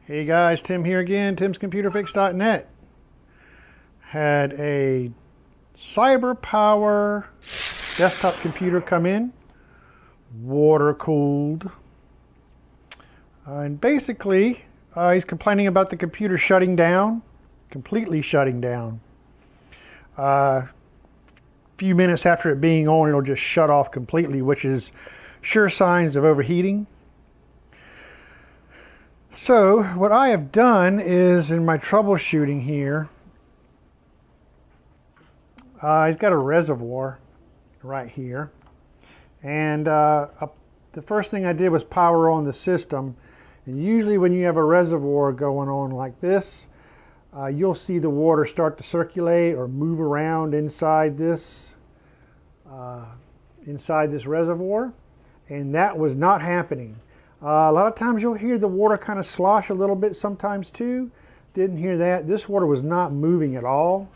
Hey guys, Tim here again, timscomputerfix.net. Had a CyberPower desktop computer come in, water cooled. And basically, he's complaining about the computer shutting down, completely shutting down. A few minutes after it being on, it'll just shut off completely, which is sure signs of overheating. So what I have done is, in my troubleshooting here, he's got a reservoir right here, and the first thing I did was power on the system. And usually when you have a reservoir going on like this, you'll see the water start to circulate or move around inside this reservoir, and that was not happening. A lot of times you'll hear the water kind of slosh a little bit sometimes too. Didn't hear that. This water was not moving at all.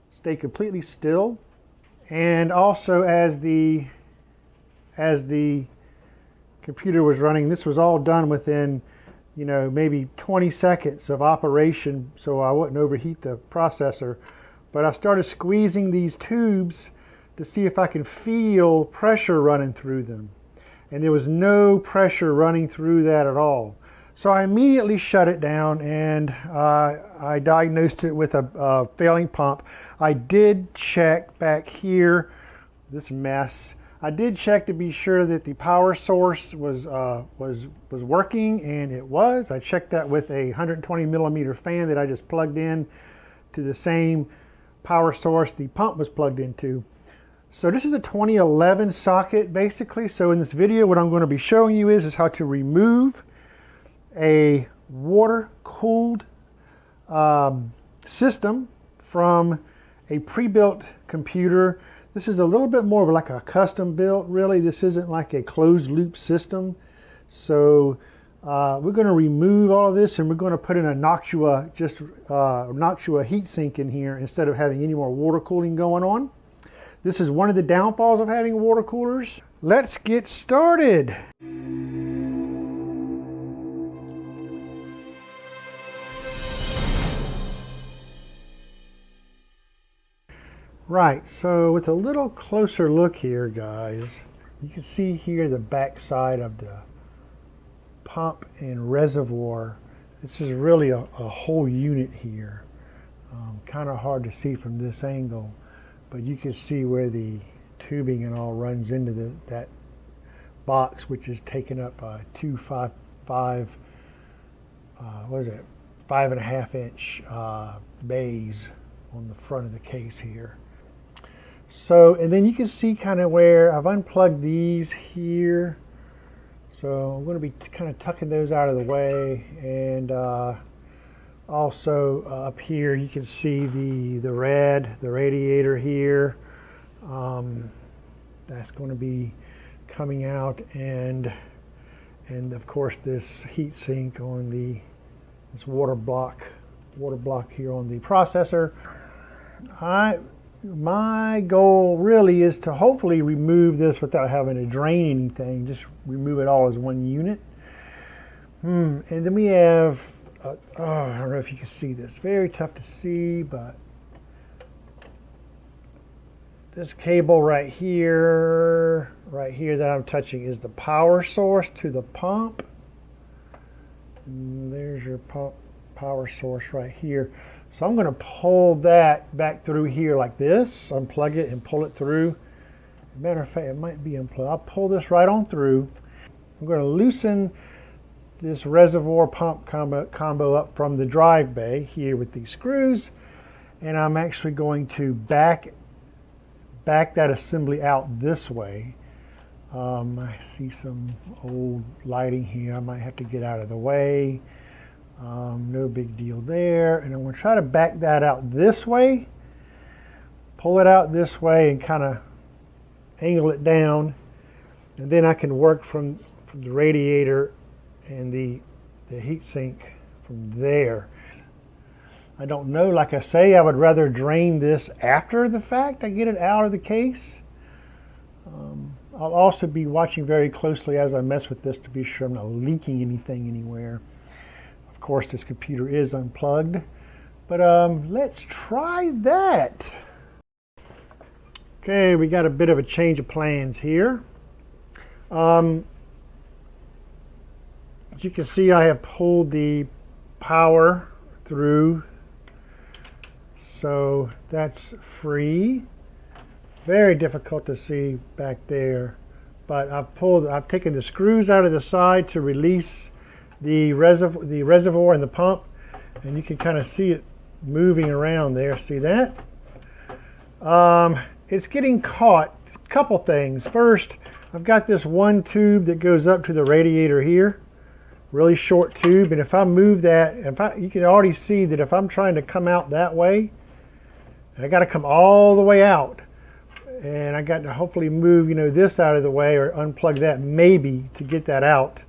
Stayed completely still. And also as the computer was running, this was all done within, maybe 20 seconds of operation, so I wouldn't overheat the processor. But I started squeezing these tubes to see if I can feel pressure running through them. And there was no pressure running through that at all. So I immediately shut it down, and I diagnosed it with a failing pump. I did check back here, this mess. I did check to be sure that the power source was working, and it was. I checked that with a 120 millimeter fan that I just plugged in to the same power source the pump was plugged into. So this is a 2011 socket basically. So in this video what I'm going to be showing you is how to remove a water cooled system from a pre-built computer. This is a little bit more of like a custom built really. This isn't like a closed loop system. So we're going to remove all of this, and we're going to put in a Nactua, Nactua heatsink in here instead of having any more water cooling going on. This is one of the downfalls of having water coolers. Let's get started. Right, so with a little closer look here, guys, you can see here the back side of the pump and reservoir. This is really a whole unit here. Kind of hard to see from this angle, but you can see where the tubing and all runs into that box, which is taken up by 5.5 inch bays on the front of the case here. So, and then you can see kind of where I've unplugged these here. So I'm going to be kind of tucking those out of the way, and also up here you can see the radiator here. That's going to be coming out, and of course this heat sink on this water block here on the processor. My goal really is to hopefully remove this without having to drain anything. Just remove it all as one unit. And then we have I don't know if you can see this, very tough to see, but this cable right here that I'm touching is the power source to the pump. And there's your pump power source right here. So I'm going to pull that back through here like this, unplug it and pull it through. Matter of fact, it might be unplugged. I'll pull this right on through. I'm going to loosen this reservoir pump combo up from the drive bay here with these screws, and I'm actually going to back that assembly out this way. I see some old lighting here. I might have to get out of the way. No big deal there. And I'm going to try to back that out this way, pull it out this way, and kind of angle it down, and then I can work from the radiator and the heat sink from there. I don't know, like I say, I would rather drain this after the fact I get it out of the case. I'll also be watching very closely as I mess with this to be sure I'm not leaking anything anywhere. Of course, this computer is unplugged. But let's try that. Okay, we got a bit of a change of plans here. As you can see, I have pulled the power through, so that's free. Very difficult to see back there, but I've taken the screws out of the side to release the reservoir and the pump, and you can kind of see it moving around there. See that? It's getting caught. A couple things. First, I've got this one tube that goes up to the radiator here, really short tube, and if I move that, you can already see that if I'm trying to come out that way, I got to come all the way out, and I got to hopefully move, this out of the way or unplug that maybe to get that out.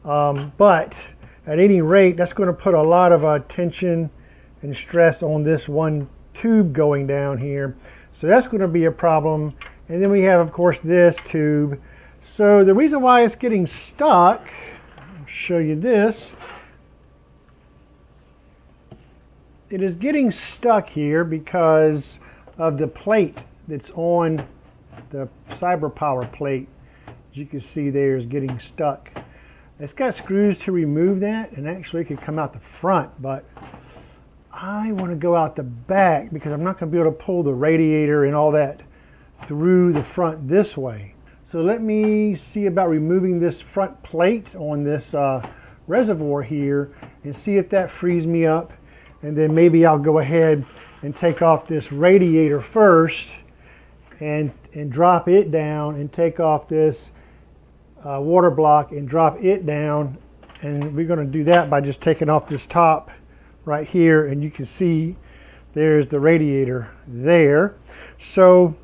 But at any rate, that's going to put a lot of tension and stress on this one tube going down here. So that's going to be a problem. And then we have, of course, this tube. So the reason why it's getting stuck, I'll show you this. It is getting stuck here because of the plate that's on the cyber power plate. As you can see there, is getting stuck. It's got screws to remove that, and actually it could come out the front, but I want to go out the back because I'm not going to be able to pull the radiator and all that through the front this way. So let me see about removing this front plate on this reservoir here and see if that frees me up, and then maybe I'll go ahead and take off this radiator first and drop it down, and take off this water block and drop it down. And we're going to do that by just taking off this top right here, and you can see there's the radiator there. So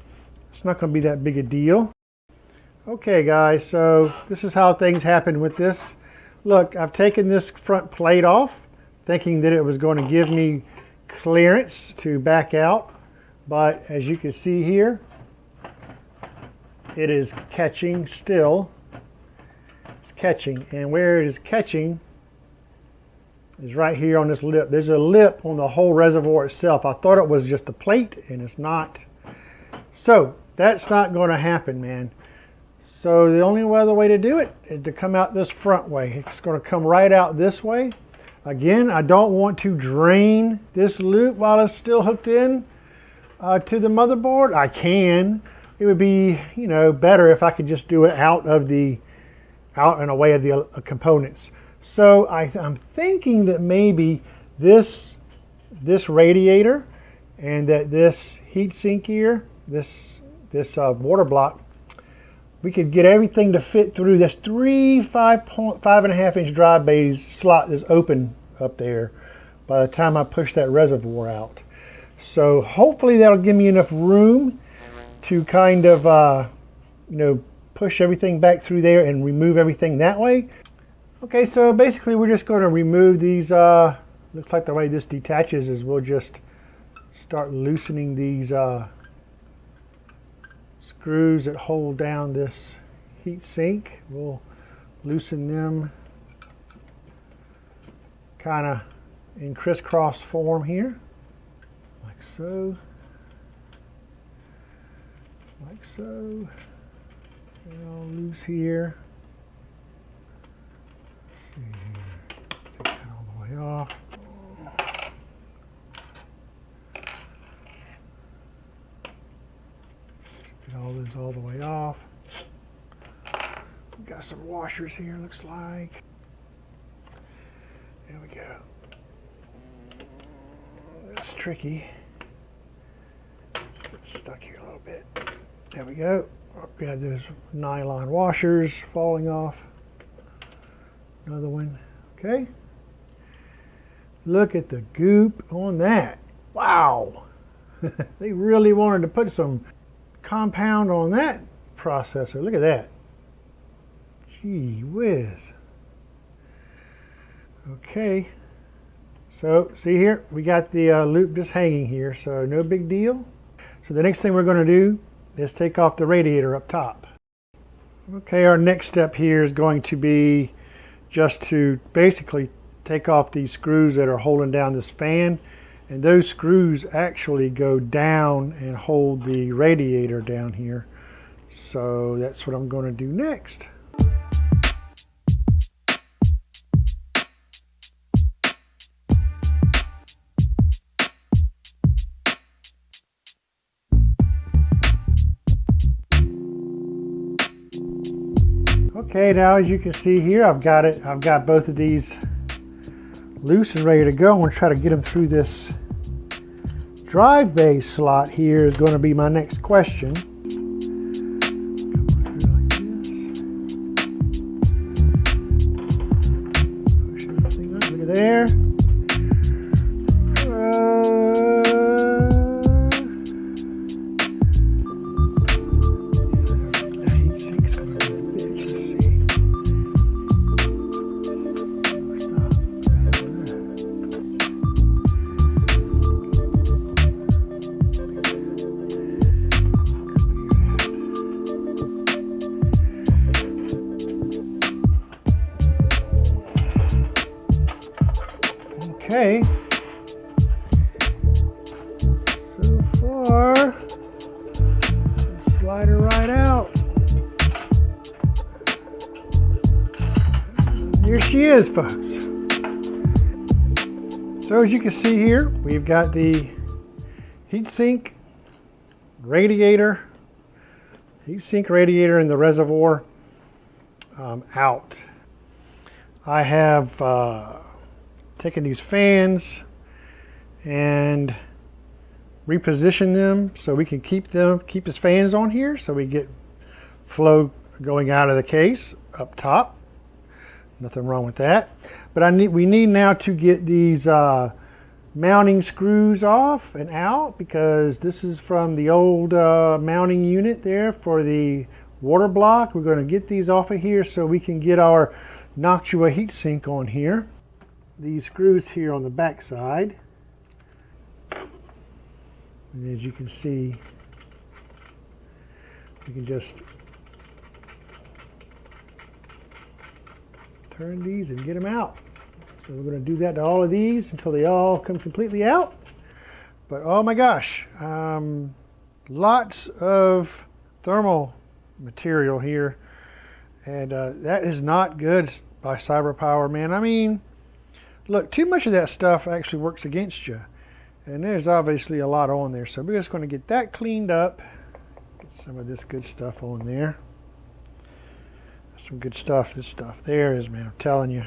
it's not going to be that big a deal. Okay guys, so this is how things happen with this. Look, I've taken this front plate off thinking that it was going to give me clearance to back out, but as you can see here, it is catching still. It's catching, and where it is catching is right here on this lip. There's a lip on the whole reservoir itself. I thought it was just a plate, and it's not. So that's not going to happen, man. So the only other way to do it is to come out this front way. It's going to come right out this way. Again, I don't want to drain this loop while it's still hooked in to the motherboard. I can. It would be, better if I could just do it out and away of the components. So I'm thinking that maybe this radiator and that this heatsink here, this water block, we could get everything to fit through this 5.5 inch dry bay slot that's open up there by the time I push that reservoir out. So hopefully that'll give me enough room to kind of push everything back through there and remove everything that way. Okay, so basically we're just going to remove these, looks like the way this detaches is we'll just start loosening these screws that hold down this heat sink. We'll loosen them kind of in crisscross form here, like so, like so. And all loose here. Let's see here. Take that all the way off. Get all those all the way off. We've got some washers here, looks like. There we go. That's tricky. Get stuck here a little bit. There we go. We have those nylon washers falling off. Another one. Okay. Look at the goop on that. Wow. They really wanted to put some compound on that processor. Look at that. Gee whiz. Okay. So see here, we got the loop just hanging here, so no big deal. So the next thing we're going to do is take off the radiator up top. Okay, our next step here is going to be just to basically take off these screws that are holding down this fan, and those screws actually go down and hold the radiator down here. So that's what I'm going to do next. Okay, now as you can see here, I've got both of these loose and ready to go. I'm going to try to get them through this drive bay slot here is going to be my next question. Push everything up, look at there. Okay, so far, slide her right out. Here she is, folks. So as you can see here, we've got the heatsink radiator and the reservoir out. I have taking these fans and reposition them so we can keep his fans on here so we get flow going out of the case up top. Nothing wrong with that. But we need now to get these mounting screws off and out, because this is from the old mounting unit there for the water block. We're going to get these off of here so we can get our Nactua heatsink on here. These screws here on the back side, and as you can see, we can just turn these and get them out. So we're going to do that to all of these until they all come completely out. But oh my gosh, lots of thermal material here, and that is not good by CyberPower, man. I mean, look, too much of that stuff actually works against you. And there's obviously a lot on there. So we're just going to get that cleaned up. Get some of this good stuff on there. Some good stuff. This stuff there is, man, I'm telling you.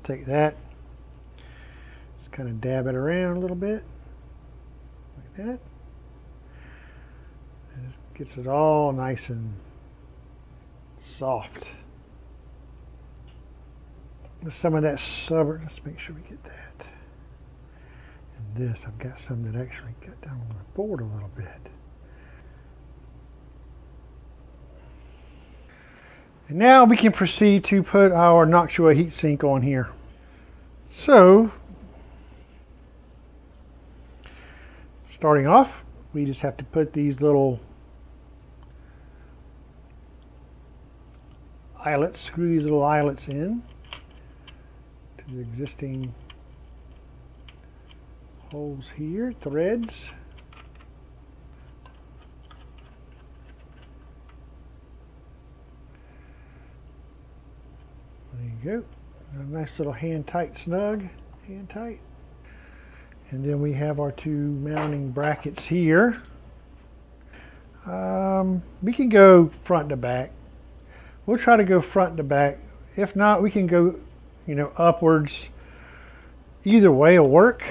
Take that. Just kind of dab it around a little bit. Like that. And just gets it all nice and soft. Some of that stubborn, let's make sure we get that. And this, I've got some that actually got down on the board a little bit. And now we can proceed to put our Nactua heatsink on here. So, starting off, we just have to put these little eyelets, screw these little eyelets in to the existing holes here, threads. There you go. A nice little hand tight snug, hand tight. And then we have our two mounting brackets here. We can go front to back. We'll try to go front to back. If not, we can go, you know, upwards. Either way will work.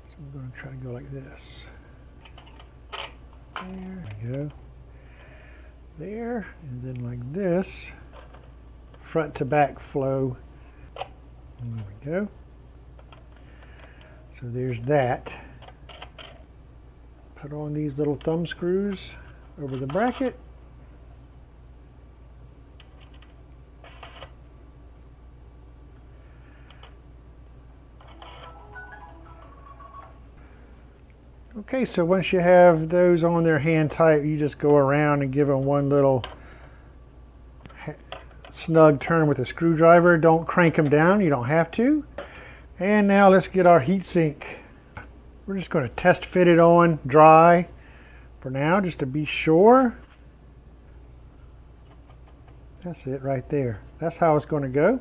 So I'm going to try to go like this. There we go. There, and then like this. Front to back flow. There we go. So there's that. Put on these little thumb screws over the bracket. Okay, so once you have those on there hand tight, you just go around and give them one little snug turn with a screwdriver. Don't crank them down, you don't have to. And now let's get our heatsink. We're just going to test fit it on dry for now, just to be sure. That's it right there. That's how it's going to go.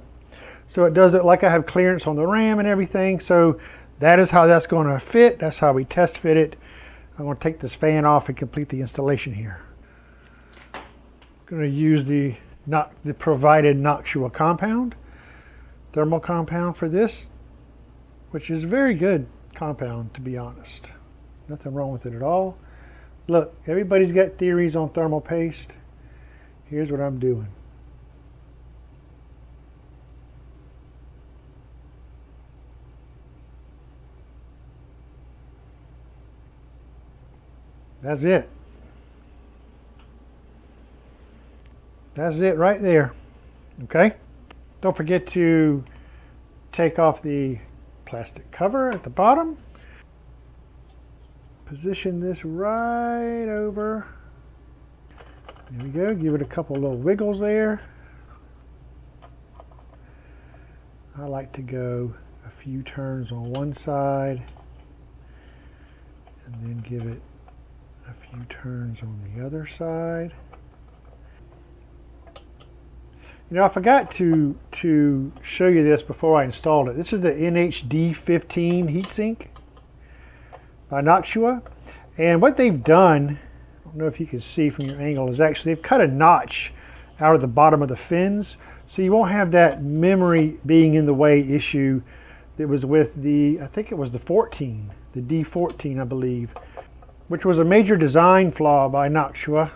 So it does it like I have clearance on the RAM and everything. So that is how that's going to fit. That's how we test fit it. I'm going to take this fan off and complete the installation here. I'm going to use the provided Nactua compound, thermal compound for this, which is a very good compound, to be honest. Nothing wrong with it at all. Look, everybody's got theories on thermal paste. Here's what I'm doing. That's it. That's it right there. Okay? Don't forget to take off the plastic cover at the bottom. Position this right over. There we go. Give it a couple little wiggles there. I like to go a few turns on one side and then give it a few turns on the other side. You know, I forgot to show you this before I installed it. This is the NHD15 heatsink by Nactua. And what they've done, I don't know if you can see from your angle, is actually they've cut a notch out of the bottom of the fins, so you won't have that memory being in the way issue that was with the, I think it was the 14, the D14 I believe, which was a major design flaw by Nactua.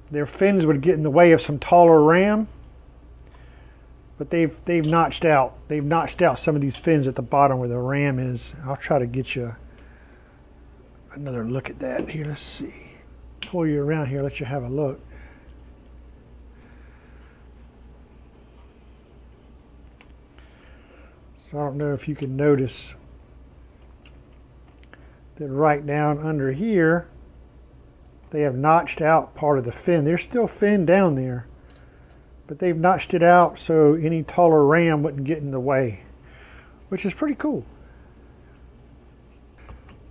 Their fins would get in the way of some taller RAM, but they've notched out some of these fins at the bottom where the RAM is. I'll try to get you another look at that here. Let's see. Pull you around here, let you have a look. So I don't know if you can notice that right down under here they have notched out part of the fin. There's still fin down there, but they've notched it out so any taller RAM wouldn't get in the way, which is pretty cool.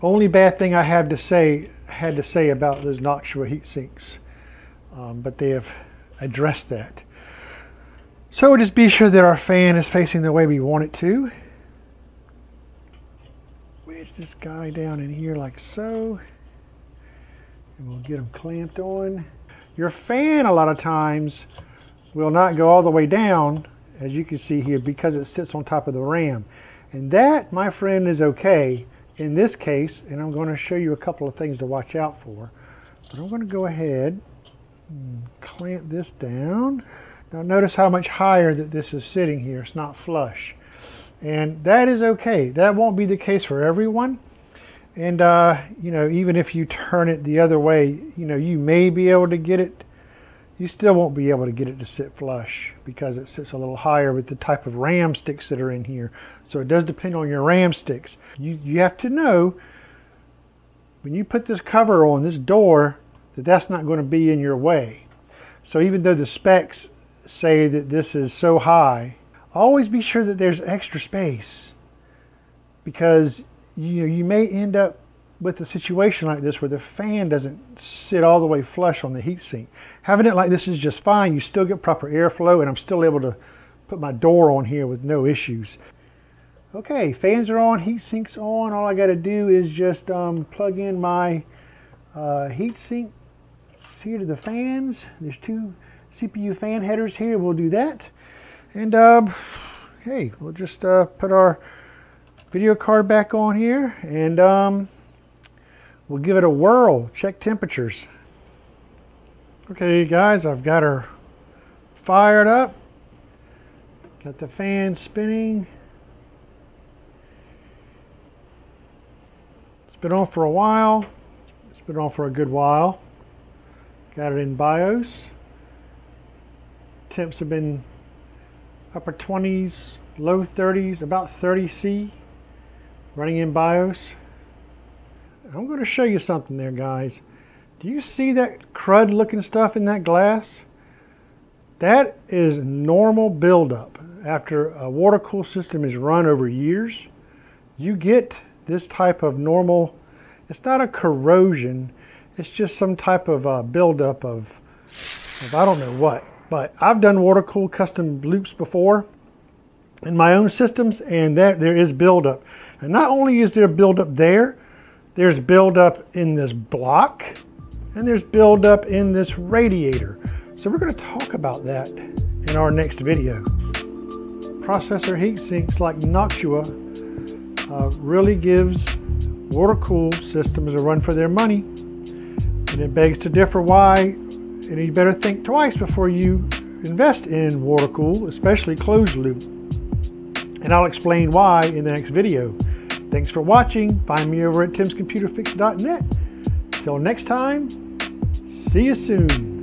Only bad thing I had to say about those Nactua heat sinks, but they have addressed that. So we'll just be sure that our fan is facing the way we want it to. Wedge this guy down in here like so. And we'll get them clamped on. Your fan a lot of times will not go all the way down, as you can see here, because it sits on top of the RAM. And that, my friend, is okay in this case, and I'm going to show you a couple of things to watch out for. But I'm going to go ahead and clamp this down. Now notice how much higher that this is sitting here. It's not flush. And that is okay. That won't be the case for everyone. And you know, even if you turn it the other way, you know, you may be able to get it. You still won't be able to get it to sit flush because it sits a little higher with the type of RAM sticks that are in here. So it does depend on your RAM sticks. You have to know when you put this cover on this door that that's not going to be in your way. So even though the specs say that this is so high, always be sure that there's extra space, because you may end up with a situation like this where the fan doesn't sit all the way flush on the heatsink. Having it like this is just fine. You still get proper airflow, and I'm still able to put my door on here with no issues. Okay, fans are on, heatsink's on. All I got to do is just plug in my heatsink here to the fans. There's two CPU fan headers here. We'll do that. And hey, we'll just put our video card back on here, and we'll give it a whirl, check temperatures. Okay guys, I've got her fired up, got the fan spinning. It's been on for a while. It's been on for a good while. Got it in BIOS. Temps have been upper 20s, low 30s, about 30 C, running in BIOS. I'm going to show you something there, guys. Do you see that crud looking stuff in that glass? That is normal buildup. After a water cool system is run over years, you get this type of normal, it's not a corrosion, it's just some type of buildup of I don't know what. But I've done water cool custom loops before in my own systems, and there is buildup. And not only is there buildup there, there's buildup in this block, and there's buildup in this radiator. So we're going to talk about that in our next video. Processor heat sinks like Nactua really gives water cool systems a run for their money, and it begs to differ why. And you better think twice before you invest in water cool, especially closed loop. And I'll explain why in the next video. Thanks for watching. Find me over at timscomputerfix.net. Till next time, see you soon.